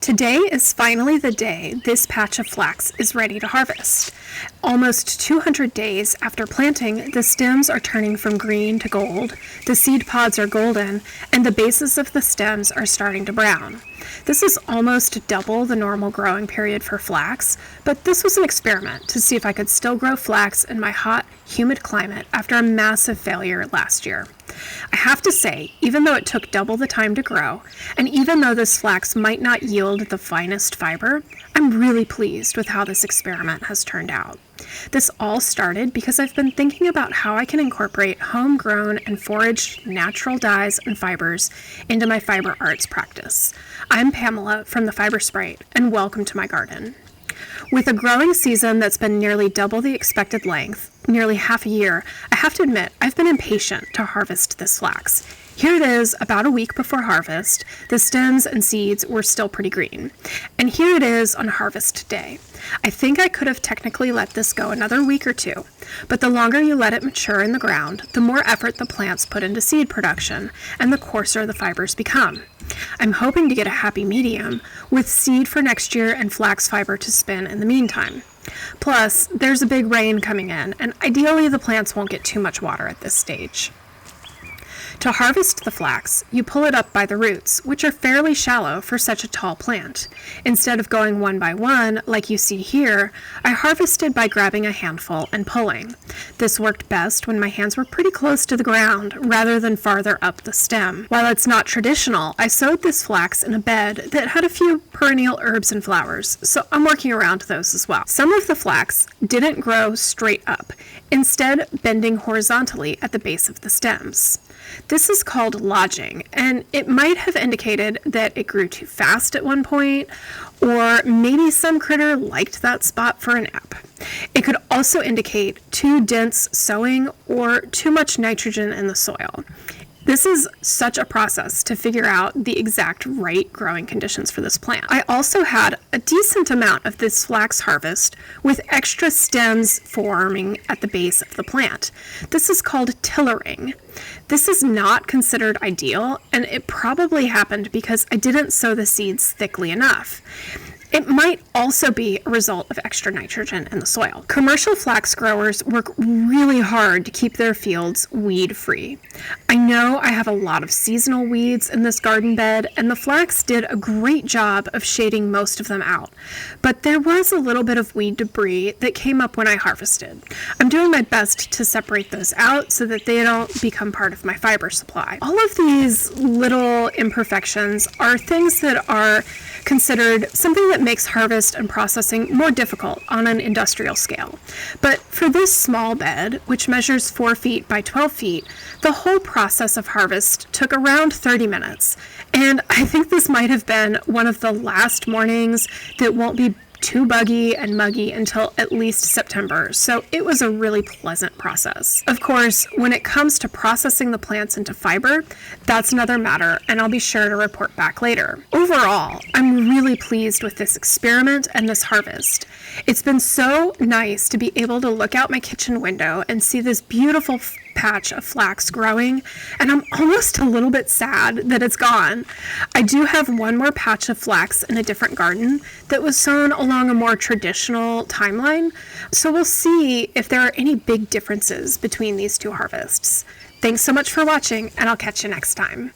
Today is finally the day this patch of flax is ready to harvest. Almost 200 days after planting, the stems are turning from green to gold, the seed pods are golden, and the bases of the stems are starting to brown. This is almost double the normal growing period for flax, but this was an experiment to see if I could still grow flax in my hot, humid climate after a massive failure last year. I have to say, even though it took double the time to grow, and even though this flax might not yield the finest fiber, I'm really pleased with how this experiment has turned out. This all started because I've been thinking about how I can incorporate homegrown and foraged natural dyes and fibers into my fiber arts practice. I'm Pamela from the Fiber Sprite, and welcome to my garden. With a growing season that's been nearly double the expected length, nearly half a year, I have to admit I've been impatient to harvest this flax. Here it is, about a week before harvest. The stems and seeds were still pretty green. And here it is on harvest day. I think I could have technically let this go another week or two, but the longer you let it mature in the ground, the more effort the plants put into seed production, and the coarser the fibers become. I'm hoping to get a happy medium, with seed for next year and flax fiber to spin in the meantime. Plus, there's a big rain coming in, and ideally the plants won't get too much water at this stage. To harvest the flax, you pull it up by the roots, which are fairly shallow for such a tall plant. Instead of going one by one, like you see here, I harvested by grabbing a handful and pulling. This worked best when my hands were pretty close to the ground, rather than farther up the stem. While it's not traditional, I sowed this flax in a bed that had a few perennial herbs and flowers, so I'm working around those as well. Some of the flax didn't grow straight up, instead bending horizontally at the base of the stems. This is called lodging, and it might have indicated that it grew too fast at one point, or maybe some critter liked that spot for a nap. It could also indicate too dense sowing or too much nitrogen in the soil. This is such a process to figure out the exact right growing conditions for this plant. I also had a decent amount of this flax harvest with extra stems forming at the base of the plant. This is called tillering. This is not considered ideal, and it probably happened because I didn't sow the seeds thickly enough. It might also be a result of extra nitrogen in the soil. Commercial flax growers work really hard to keep their fields weed-free. I know I have a lot of seasonal weeds in this garden bed, and the flax did a great job of shading most of them out. But there was a little bit of weed debris that came up when I harvested. I'm doing my best to separate those out so that they don't become part of my fiber supply. All of these little imperfections are things that are considered something that makes harvest and processing more difficult on an industrial scale. But for this small bed, which measures 4 feet by 12 feet, the whole process of harvest took around 30 minutes. And I think this might have been one of the last mornings that won't be too buggy and muggy until at least September, so it was a really pleasant process. Of course, when it comes to processing the plants into fiber, that's another matter, and I'll be sure to report back later. Overall, I'm really pleased with this experiment and this harvest. It's been so nice to be able to look out my kitchen window and see this beautiful patch of flax growing, and I'm almost a little bit sad that it's gone. I do have one more patch of flax in a different garden that was sown along a more traditional timeline, so we'll see if there are any big differences between these two harvests. Thanks so much for watching, and I'll catch you next time.